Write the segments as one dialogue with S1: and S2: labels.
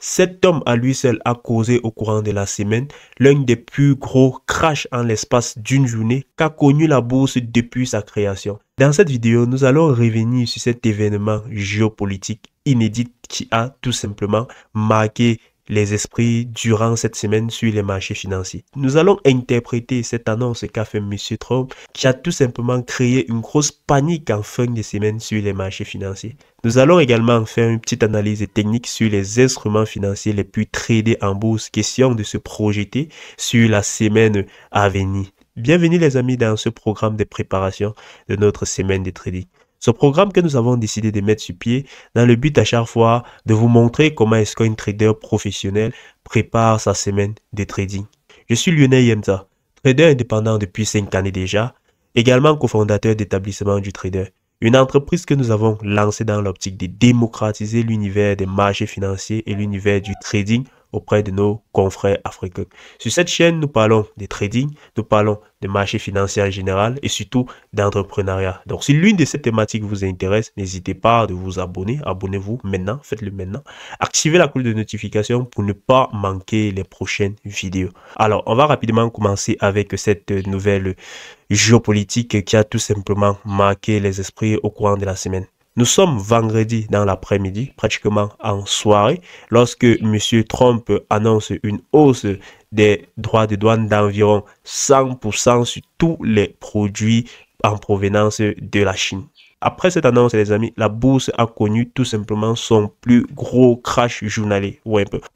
S1: Cet homme à lui seul a causé au courant de la semaine l'un des plus gros crashs en l'espace d'une journée qu'a connu la bourse depuis sa création. Dans cette vidéo, nous allons revenir sur cet événement géopolitique inédit qui a tout simplement marqué les esprits durant cette semaine sur les marchés financiers. Nous allons interpréter cette annonce qu'a fait M. Trump qui a tout simplement créé une grosse panique en fin de semaine sur les marchés financiers. Nous allons également faire une petite analyse technique sur les instruments financiers les plus tradés en bourse, question de se projeter sur la semaine à venir. Bienvenue les amis dans ce programme de préparation de notre semaine de trading. Ce programme que nous avons décidé de mettre sur pied dans le but à chaque fois de vous montrer comment est-ce qu'un trader professionnel prépare sa semaine de trading. Je suis Lionel Yemza, trader indépendant depuis 5 années déjà, également cofondateur d'établissement du trader. Une entreprise que nous avons lancée dans l'optique de démocratiser l'univers des marchés financiers et l'univers du trading auprès de nos confrères africains. Sur cette chaîne, nous parlons de trading, nous parlons de marché financier en général et surtout d'entrepreneuriat. Donc, si l'une de ces thématiques vous intéresse, n'hésitez pas à vous abonner. Abonnez-vous maintenant, faites-le maintenant. Activez la cloche de notification pour ne pas manquer les prochaines vidéos. Alors, on va rapidement commencer avec cette nouvelle géopolitique qui a tout simplement marqué les esprits au courant de la semaine. Nous sommes vendredi dans l'après-midi, pratiquement en soirée, lorsque M. Trump annonce une hausse des droits de douane d'environ 100% sur tous les produits en provenance de la Chine. Après cette annonce, les amis, la bourse a connu tout simplement son plus gros crash journalier.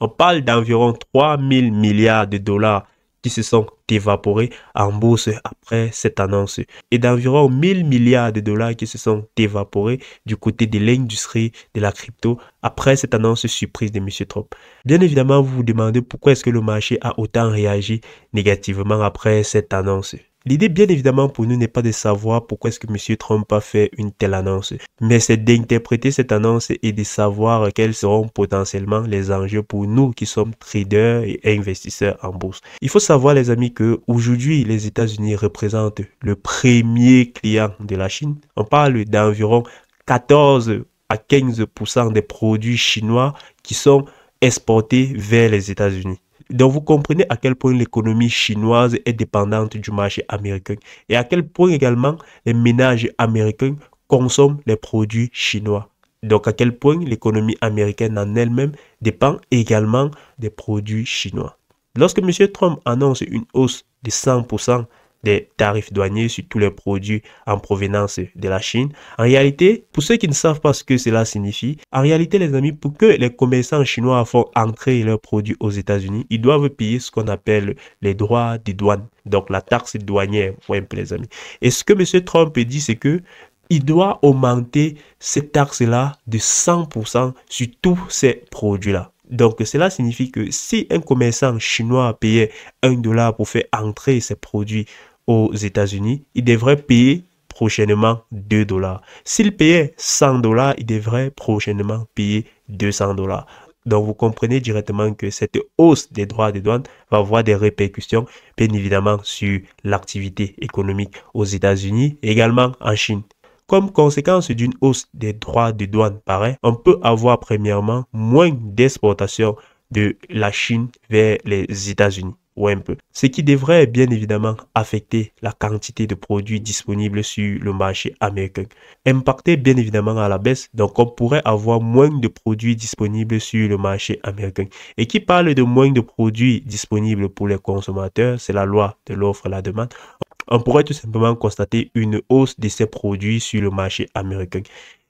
S1: On parle d'environ 3000 milliards de dollars qui se sont évaporés en bourse après cette annonce et d'environ 1000 milliards de dollars qui se sont évaporés du côté de l'industrie de la crypto après cette annonce surprise de M. Trump. Bien évidemment, vous vous demandez pourquoi est-ce que le marché a autant réagi négativement après cette annonce. L'idée, bien évidemment, pour nous n'est pas de savoir pourquoi est-ce que M. Trump a fait une telle annonce, mais c'est d'interpréter cette annonce et de savoir quels seront potentiellement les enjeux pour nous qui sommes traders et investisseurs en bourse. Il faut savoir, les amis, que aujourd'hui, les États-Unis représentent le premier client de la Chine. On parle d'environ 14 à 15% des produits chinois qui sont exportés vers les États-Unis. Donc, vous comprenez à quel point l'économie chinoise est dépendante du marché américain et à quel point également les ménages américains consomment les produits chinois. Donc, à quel point l'économie américaine en elle-même dépend également des produits chinois. Lorsque M. Trump annonce une hausse de 100% des tarifs douaniers sur tous les produits en provenance de la Chine. En réalité, pour ceux qui ne savent pas ce que cela signifie, en réalité, les amis, pour que les commerçants chinois font entrer leurs produits aux États-Unis, ils doivent payer ce qu'on appelle les droits de douane, donc la taxe douanière, les amis. Et ce que M. Trump dit, c'est que il doit augmenter cette taxe-là de 100% sur tous ces produits-là. Donc, cela signifie que si un commerçant chinois payait $1 pour faire entrer ses produits aux États-Unis, il devrait payer prochainement $2. S'il payait $100, il devrait prochainement payer $200. Donc, vous comprenez directement que cette hausse des droits de douane va avoir des répercussions, bien évidemment, sur l'activité économique aux États-Unis et également en Chine. Comme conséquence d'une hausse des droits de douane pareil, on peut avoir premièrement moins d'exportation de la Chine vers les États-Unis. Ce qui devrait bien évidemment affecter la quantité de produits disponibles sur le marché américain. Impacter bien évidemment à la baisse, donc on pourrait avoir moins de produits disponibles sur le marché américain. Et qui parle de moins de produits disponibles pour les consommateurs, c'est la loi de l'offre et la demande. On pourrait tout simplement constater une hausse de ces produits sur le marché américain.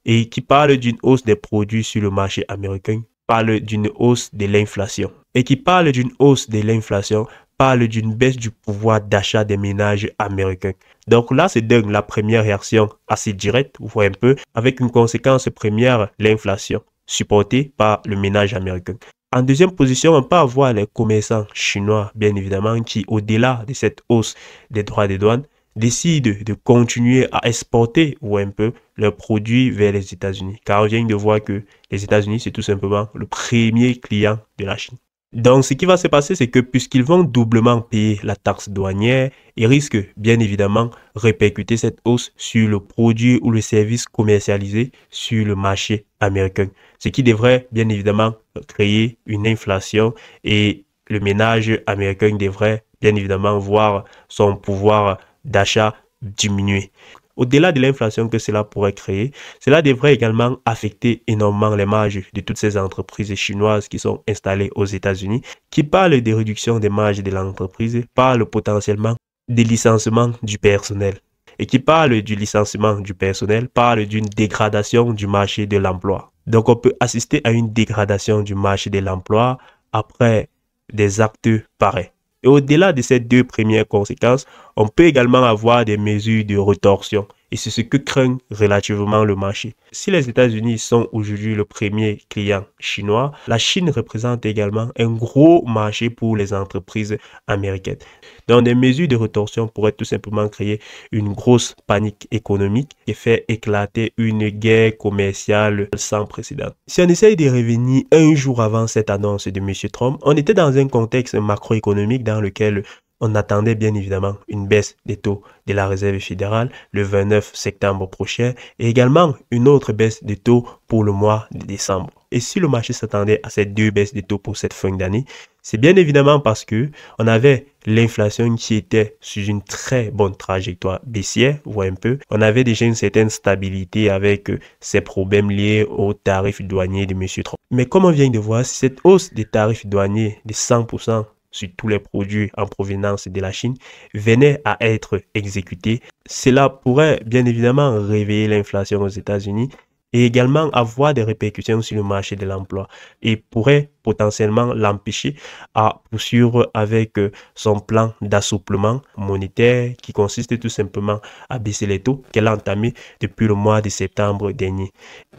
S1: Et qui parle d'une hausse des produits sur le marché américain, parle d'une hausse de l'inflation. Et qui parle d'une hausse de l'inflation, parle d'une baisse du pouvoir d'achat des ménages américains. Donc là, c'est donc la première réaction assez directe, vous voyez un peu, avec une conséquence première, l'inflation, supportée par le ménage américain. En deuxième position, on peut avoir les commerçants chinois, bien évidemment, qui, au-delà de cette hausse des droits de douane, décident de continuer à exporter leurs produits vers les États-Unis. Car on vient de voir que les États-Unis, c'est tout simplement le premier client de la Chine. Donc, ce qui va se passer, c'est que puisqu'ils vont doublement payer la taxe douanière, ils risquent bien évidemment répercuter cette hausse sur le produit ou le service commercialisé sur le marché américain. Ce qui devrait bien évidemment créer une inflation et le ménage américain devrait bien évidemment voir son pouvoir d'achat diminuer. Au-delà de l'inflation que cela pourrait créer, cela devrait également affecter énormément les marges de toutes ces entreprises chinoises qui sont installées aux États-Unis, qui parlent de réduction des marges de l'entreprise, parlent potentiellement des licenciements du personnel. Et qui parle du licenciement du personnel, parle d'une dégradation du marché de l'emploi. Donc on peut assister à une dégradation du marché de l'emploi après des actes pareils. Et au-delà de ces deux premières conséquences, on peut également avoir des mesures de rétorsion. Et c'est ce que craint relativement le marché. Si les États-Unis sont aujourd'hui le premier client chinois, la Chine représente également un gros marché pour les entreprises américaines. Donc des mesures de rétorsion pourraient tout simplement créer une grosse panique économique et faire éclater une guerre commerciale sans précédent. Si on essaye de revenir un jour avant cette annonce de M. Trump, on était dans un contexte macroéconomique dans lequel on attendait bien évidemment une baisse des taux de la Réserve fédérale le 29 septembre prochain et également une autre baisse des taux pour le mois de décembre. Et si le marché s'attendait à ces deux baisses des taux pour cette fin d'année, c'est bien évidemment parce que on avait l'inflation qui était sur une très bonne trajectoire baissière, voire un peu. On avait déjà une certaine stabilité avec ces problèmes liés aux tarifs douaniers de M. Trump. Mais comme on vient de voir, cette hausse des tarifs douaniers de 100% sur tous les produits en provenance de la Chine venait à être exécuté. Cela pourrait bien évidemment réveiller l'inflation aux États-Unis et également avoir des répercussions sur le marché de l'emploi et pourrait potentiellement l'empêcher à poursuivre avec son plan d'assouplement monétaire qui consiste tout simplement à baisser les taux qu'elle a entamé depuis le mois de septembre dernier.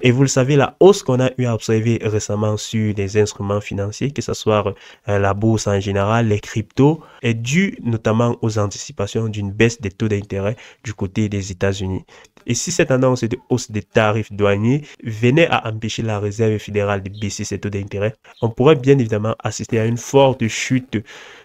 S1: Et vous le savez, la hausse qu'on a eu à observer récemment sur les instruments financiers, que ce soit la bourse en général, les cryptos, est due notamment aux anticipations d'une baisse des taux d'intérêt du côté des États-Unis. Et si cette annonce de hausse des tarifs douaniers venait à empêcher la Réserve fédérale de baisser ses taux d'intérêt, on pourrait bien évidemment assister à une forte chute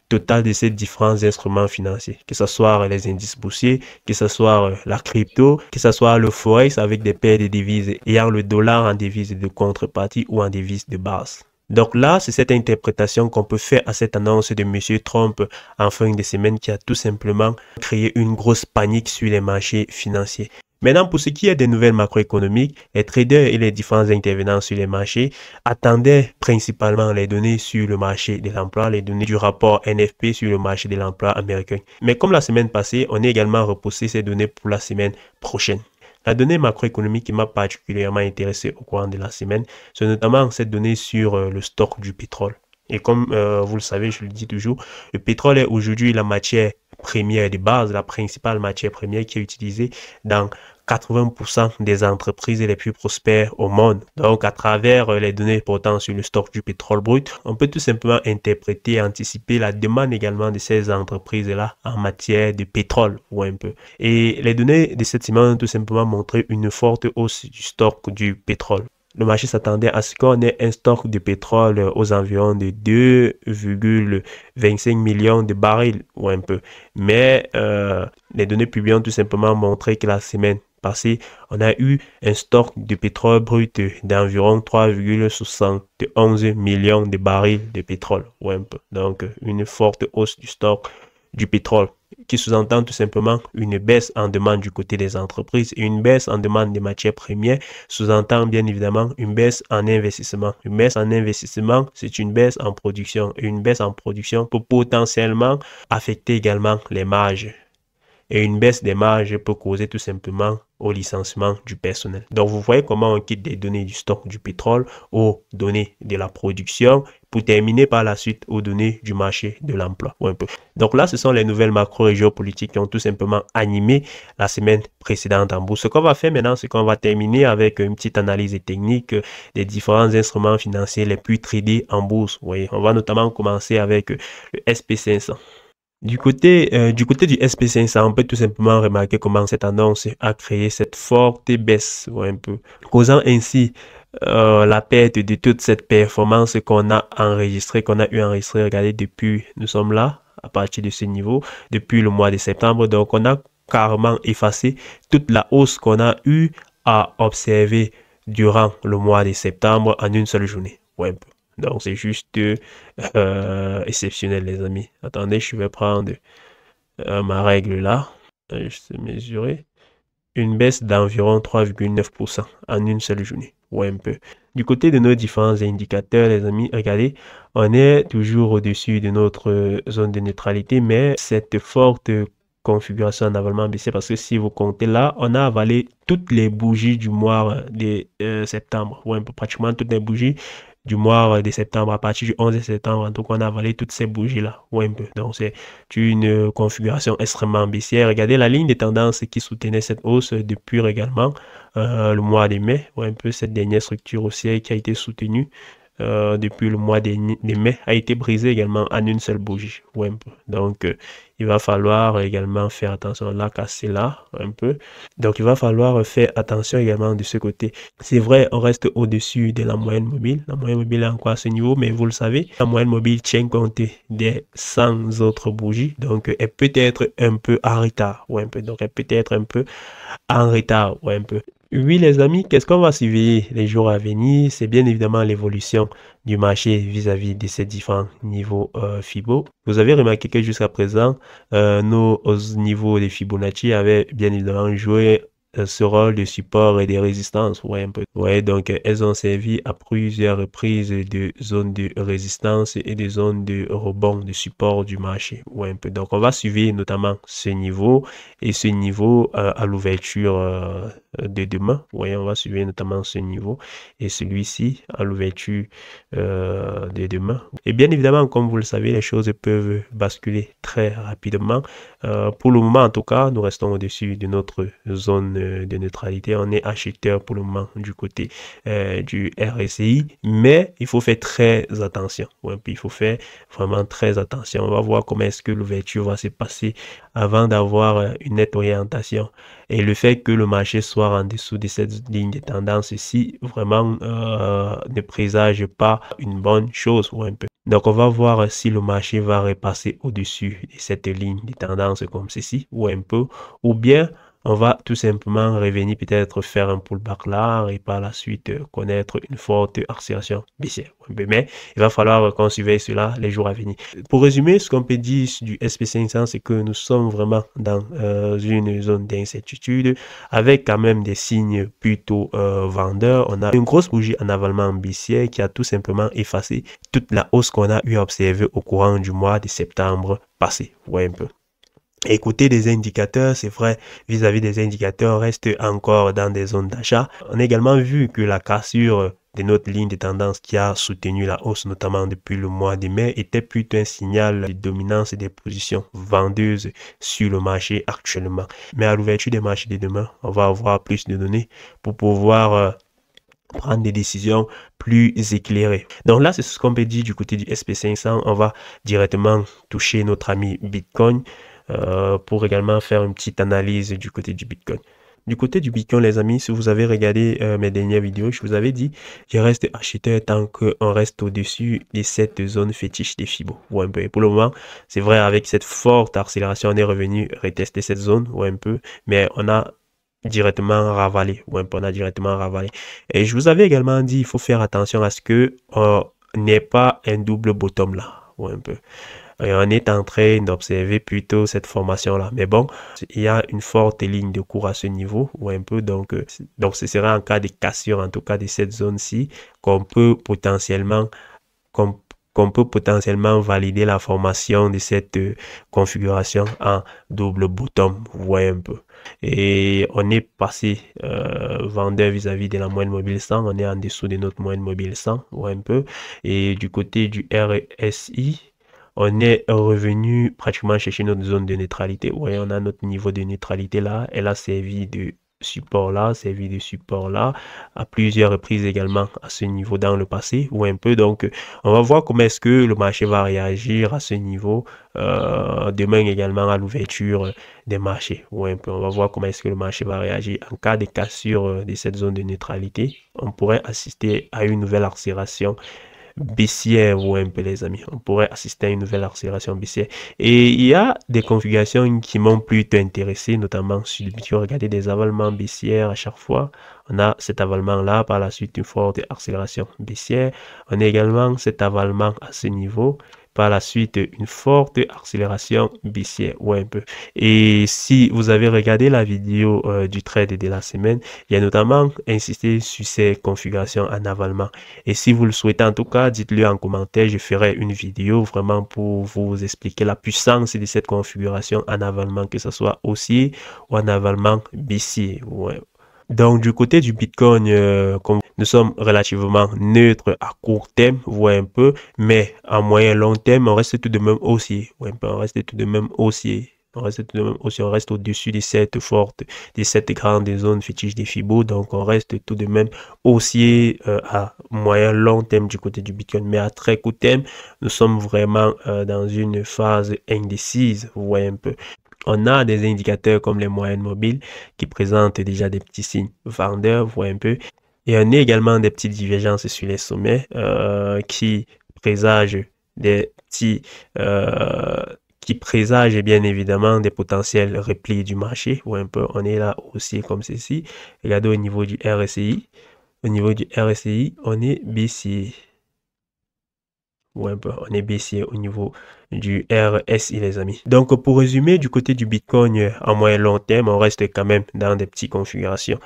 S1: totale de ces différents instruments financiers, que ce soit les indices boursiers, que ce soit la crypto, que ce soit le forex avec des paires de devises ayant le dollar en devise de contrepartie ou en devise de base. Donc là, c'est cette interprétation qu'on peut faire à cette annonce de M. Trump en fin de semaine qui a tout simplement créé une grosse panique sur les marchés financiers. Maintenant, pour ce qui est des nouvelles macroéconomiques, les traders et les différents intervenants sur les marchés attendaient principalement les données sur le marché de l'emploi, les données du rapport NFP sur le marché de l'emploi américain. Mais comme la semaine passée, on a également repoussé ces données pour la semaine prochaine. La donnée macroéconomique qui m'a particulièrement intéressé au cours de la semaine, c'est notamment cette donnée sur le stock du pétrole. Et comme vous le savez, je le dis toujours, le pétrole est aujourd'hui la matière première de base, la principale matière première qui est utilisée dans 80% des entreprises les plus prospères au monde. Donc, à travers les données portant sur le stock du pétrole brut, on peut tout simplement interpréter et anticiper la demande également de ces entreprises-là en matière de pétrole ou un peu. Et les données de cette semaine ont tout simplement montré une forte hausse du stock du pétrole. Le marché s'attendait à ce qu'on ait un stock de pétrole aux environs de 2,25 millions de barils ou un peu. Mais les données publiées ont tout simplement montré que la semaine passée, on a eu un stock de pétrole brut d'environ 3,71 millions de barils de pétrole ou un peu. Donc une forte hausse du stock du pétrole, qui sous-entend tout simplement une baisse en demande du côté des entreprises et une baisse en demande des matières premières, sous-entend bien évidemment une baisse en investissement. Une baisse en investissement, c'est une baisse en production. Et une baisse en production peut potentiellement affecter également les marges. Et une baisse des marges peut causer tout simplement au licenciement du personnel. Donc, vous voyez comment on quitte des données du stock du pétrole aux données de la production pour terminer par la suite aux données du marché de l'emploi. Donc là, ce sont les nouvelles macro et géopolitiques qui ont tout simplement animé la semaine précédente en bourse. Ce qu'on va faire maintenant, c'est qu'on va terminer avec une petite analyse technique des différents instruments financiers les plus tradés en bourse. Vous voyez, on va notamment commencer avec le SP500. Du côté du SP500, on peut tout simplement remarquer comment cette annonce a créé cette forte baisse, ouais, un peu, causant ainsi la perte de toute cette performance qu'on a enregistrée, qu'on a eu enregistrée, regardez, depuis, nous sommes là, à partir de ce niveau, depuis le mois de septembre, donc on a carrément effacé toute la hausse qu'on a eu à observer durant le mois de septembre en une seule journée, ouais, un peu. Donc c'est juste exceptionnel, les amis. Attendez, je vais prendre ma règle là. Je vais mesurer. Une baisse d'environ 3,9% en une seule journée. Ouais, un peu. Du côté de nos différents indicateurs, les amis, regardez, on est toujours au-dessus de notre zone de neutralité, mais cette forte configuration en avalement baissé parce que si vous comptez là, on a avalé toutes les bougies du mois de septembre. Ouais, un peu pratiquement toutes les bougies du mois de septembre, à partir du 11 septembre. Donc, on a avalé toutes ces bougies-là. Ouais, un peu. Donc, c'est une configuration extrêmement baissière. Regardez la ligne de tendance qui soutenait cette hausse depuis également le mois de mai. Ouais, un peu cette dernière structure haussière qui a été soutenue depuis le mois de mai a été brisée également en une seule bougie. Ouais, un peu. Donc, il va falloir également faire attention là, casser là, un peu. Donc, il va falloir faire attention également de ce côté. C'est vrai, on reste au-dessus de la moyenne mobile. La moyenne mobile est encore à ce niveau, mais vous le savez, la moyenne mobile tient compte des 100 autres bougies. Donc, elle peut être un peu en retard. Ouais, un peu. Donc, elle peut être un peu en retard. Ouais, un peu. Oui, les amis, qu'est-ce qu'on va surveiller les jours à venir? C'est bien évidemment l'évolution du marché vis-à-vis de ces différents niveaux FIBO. Vous avez remarqué que jusqu'à présent, nos niveaux de Fibonacci avaient bien évidemment joué ce rôle de support et de résistance. Ouais, un peu. Ouais, donc elles ont servi à plusieurs reprises de zones de résistance et de zones de rebond, de support du marché. Ouais, un peu. Donc on va suivre notamment ce niveau et ce niveau à l'ouverture de demain. Ouais, on va suivre notamment ce niveau et celui-ci à l'ouverture de demain. Et bien évidemment, comme vous le savez, les choses peuvent basculer très rapidement. Pour le moment, en tout cas, nous restons au-dessus de notre zone de neutralité. On est acheteur pour le moment du côté du RSI, mais il faut faire très attention. Ouais, puis il faut faire vraiment très attention. On va voir comment est-ce que l'ouverture va se passer avant d'avoir une nette orientation. Et le fait que le marché soit en dessous de cette ligne de tendance ici, vraiment ne présage pas une bonne chose ou un peu. Donc, on va voir si le marché va repasser au-dessus de cette ligne de tendance comme ceci ou un peu, ou bien on va tout simplement revenir peut-être faire un pullback là et par la suite connaître une forte accélération baissière. Mais il va falloir qu'on surveille cela les jours à venir. Pour résumer, ce qu'on peut dire du SP500, c'est que nous sommes vraiment dans une zone d'incertitude avec quand même des signes plutôt vendeurs. On a une grosse bougie en avalement baissière qui a tout simplement effacé toute la hausse qu'on a eu à observer au courant du mois de septembre passé. Vous voyez un peu. Écouter des indicateurs, c'est vrai, vis-à-vis des indicateurs, on reste encore dans des zones d'achat. On a également vu que la cassure de notre ligne de tendance qui a soutenu la hausse, notamment depuis le mois de mai, était plutôt un signal de dominance des positions vendeuses sur le marché actuellement. Mais à l'ouverture des marchés de demain, on va avoir plus de données pour pouvoir prendre des décisions plus éclairées. Donc là, c'est ce qu'on peut dire du côté du SP500. On va directement toucher notre ami Bitcoin pour également faire une petite analyse du côté du Bitcoin. Du côté du Bitcoin, les amis, si vous avez regardé mes dernières vidéos, je vous avais dit, je reste acheteur tant qu'on reste au-dessus de cette zone fétiche des Fibo. Ou un peu. Et pour le moment, c'est vrai, avec cette forte accélération, on est revenu retester cette zone, ou un peu, mais on a directement ravalé, ou un peu, on a directement ravalé. Et je vous avais également dit, il faut faire attention à ce que n'ait pas un double bottom là, ou un peu. Et on est en train d'observer plutôt cette formation-là. Mais bon, il y a une forte ligne de cours à ce niveau, ou un peu, donc ce sera en cas de cassure, en tout cas de cette zone-ci, qu'on peut potentiellement, valider la formation de cette configuration en double bottom, vous voyez un peu. Et on est passé vendeur vis-à-vis de la moyenne mobile 100, on est en dessous de notre moyenne mobile 100, ou un peu. Et du côté du RSI, on est revenu pratiquement chercher notre zone de neutralité. Vous voyez, on a notre niveau de neutralité là. Elle a servi de support là, servi de support là, à plusieurs reprises également à ce niveau dans le passé, ou un peu. Donc, on va voir comment est-ce que le marché va réagir à ce niveau, demain également à l'ouverture des marchés, ou un peu. On va voir comment est-ce que le marché va réagir. En cas de cassure de cette zone de neutralité, on pourrait assister à une nouvelle accélération baissière ou un peu les amis. On pourrait assister à une nouvelle accélération baissière. Et il y a des configurations qui m'ont plutôt intéressé, notamment sur le Bitcoin. Regardez des avalements baissières à chaque fois. On a cet avalement-là, par la suite une forte accélération baissière. On a également cet avalement à ce niveau. Par la suite, une forte accélération baissière, ou un peu. Et si vous avez regardé la vidéo du trade de la semaine, il y a notamment insisté sur ces configurations en avalement. Et si vous le souhaitez en tout cas, dites-le en commentaire, je ferai une vidéo vraiment pour vous expliquer la puissance de cette configuration en avalement, que ce soit haussier ou en avalement baissier. Ouais. Donc du côté du Bitcoin, comme nous sommes relativement neutres à court terme, voire un peu, mais à moyen long terme, on reste tout de même haussier. Ouais, on reste tout de même haussier. On reste tout de même haussier, on reste au-dessus de cette grande zone fétiche des Fibos, donc on reste tout de même haussier à moyen long terme du côté du Bitcoin, mais à très court terme, nous sommes vraiment dans une phase indécise, vous voyez un peu. On a des indicateurs comme les moyennes mobiles qui présentent déjà des petits signes vendeurs, vous voyez un peu. Et on a également des petites divergences sur les sommets qui présagent des petits... qui présagent bien évidemment des potentiels replis du marché, ou un peu on est là aussi comme ceci. Regardez au niveau du RSI. Au niveau du RSI, on est baissier. Ou un peu, on est baissier au niveau du RSI, les amis. Donc, pour résumer, du côté du Bitcoin, en moyen long terme, on reste quand même dans des petites configurations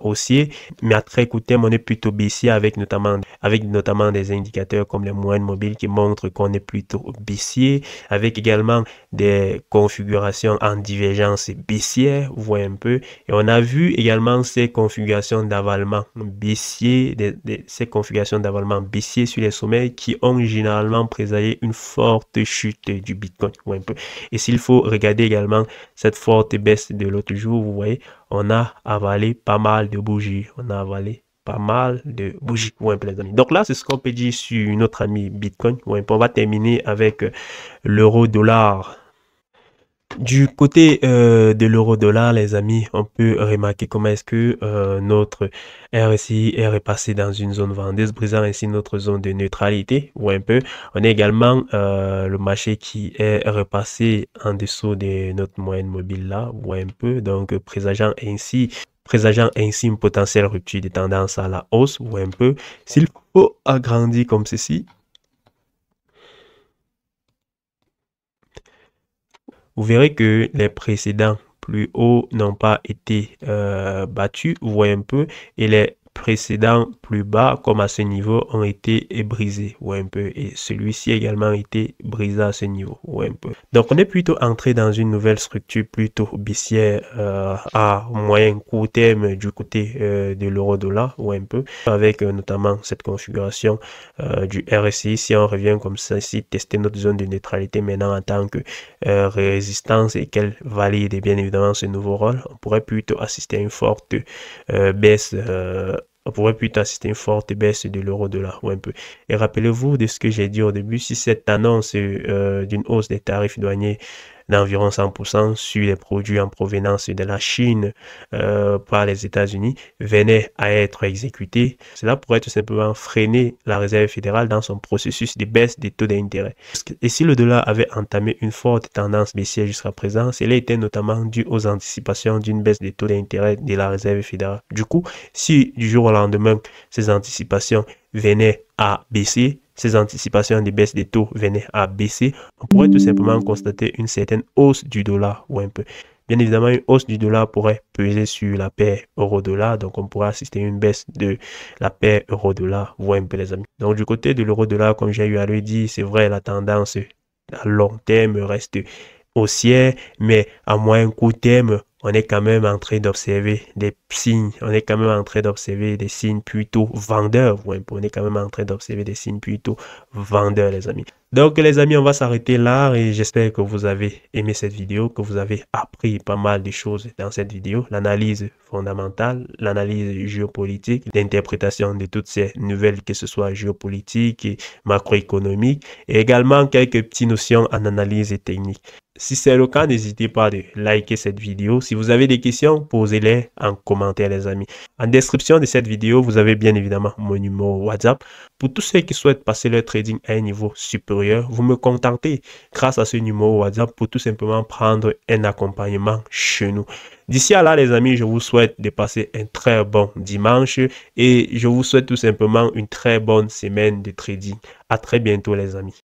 S1: haussiers, mais à très court terme, on est plutôt baissier avec notamment des indicateurs comme les moyennes mobiles qui montrent qu'on est plutôt baissier, avec également des configurations en divergence baissière, vous voyez un peu. Et on a vu également ces configurations d'avalement baissier, ces configurations d'avalement baissier sur les sommets qui ont généralement présagé une forte chute du Bitcoin, un peu. Et s'il faut regarder également cette forte baisse de l'autre jour, vous voyez, on a avalé pas mal de bougies. On a avalé pas mal de bougies, ouais, les amis. Donc là, c'est ce qu'on peut dire sur notre ami Bitcoin. Ouais, on va terminer avec l'euro-dollar. Du côté de l'euro-dollar, les amis, on peut remarquer comment est-ce que notre RSI est repassé dans une zone vendeuse, brisant ainsi notre zone de neutralité, ou un peu. On a également le marché qui est repassé en dessous de notre moyenne mobile là, ou un peu, donc présageant ainsi une potentielle rupture de tendance à la hausse, ou un peu. S'il faut agrandir comme ceci, vous verrez que les précédents plus hauts n'ont pas été battus, vous voyez un peu, et les précédents plus bas, comme à ce niveau, ont été brisés, ou un peu, et celui-ci a également été brisé à ce niveau, ou un peu. Donc, on est plutôt entré dans une nouvelle structure plutôt baissière à moyen court terme du côté de l'euro-dollar, ou un peu, avec notamment cette configuration du RSI. Si on revient comme ça, ici, tester notre zone de neutralité maintenant en tant que résistance et qu'elle valide bien évidemment ce nouveau rôle, on pourrait plutôt assister à une forte baisse on pourrait plutôt assister à une forte baisse de l'euro-dollar ou un peu. Et rappelez-vous de ce que j'ai dit au début, si cette annonce d'une hausse des tarifs douaniers d'environ 100% sur les produits en provenance de la Chine par les États-Unis venait à être exécutée, cela pourrait tout simplement freiner la Réserve fédérale dans son processus de baisse des taux d'intérêt. Et si le dollar avait entamé une forte tendance baissière jusqu'à présent, cela était notamment dû aux anticipations d'une baisse des taux d'intérêt de la Réserve fédérale. Du coup, si du jour au lendemain, ces anticipations venaient à baisser, ces anticipations de baisse des taux venaient à baisser, on pourrait tout simplement constater une certaine hausse du dollar ou un peu. Bien évidemment, une hausse du dollar pourrait peser sur la paire euro-dollar, donc on pourrait assister à une baisse de la paire euro-dollar, ou un peu les amis. Donc du côté de l'euro-dollar, comme j'ai eu à le dire, c'est vrai, la tendance à long terme reste haussière, mais à moyen court terme, on est quand même en train d'observer des signes, on est quand même en train d'observer des signes plutôt vendeurs, on est quand même en train d'observer des signes plutôt vendeurs, les amis. Donc, les amis, on va s'arrêter là et j'espère que vous avez aimé cette vidéo, que vous avez appris pas mal de choses dans cette vidéo, l'analyse fondamentale, l'analyse géopolitique, l'interprétation de toutes ces nouvelles, que ce soit géopolitique et macroéconomique, et également quelques petites notions en analyse technique. Si c'est le cas, n'hésitez pas de liker cette vidéo. Si vous avez des questions, posez-les en commentaire, les amis. En description de cette vidéo, vous avez bien évidemment mon numéro WhatsApp. Pour tous ceux qui souhaitent passer leur trading à un niveau supérieur, vous me contactez grâce à ce numéro WhatsApp pour tout simplement prendre un accompagnement chez nous. D'ici à là, les amis, je vous souhaite de passer un très bon dimanche et je vous souhaite tout simplement une très bonne semaine de trading. À très bientôt, les amis.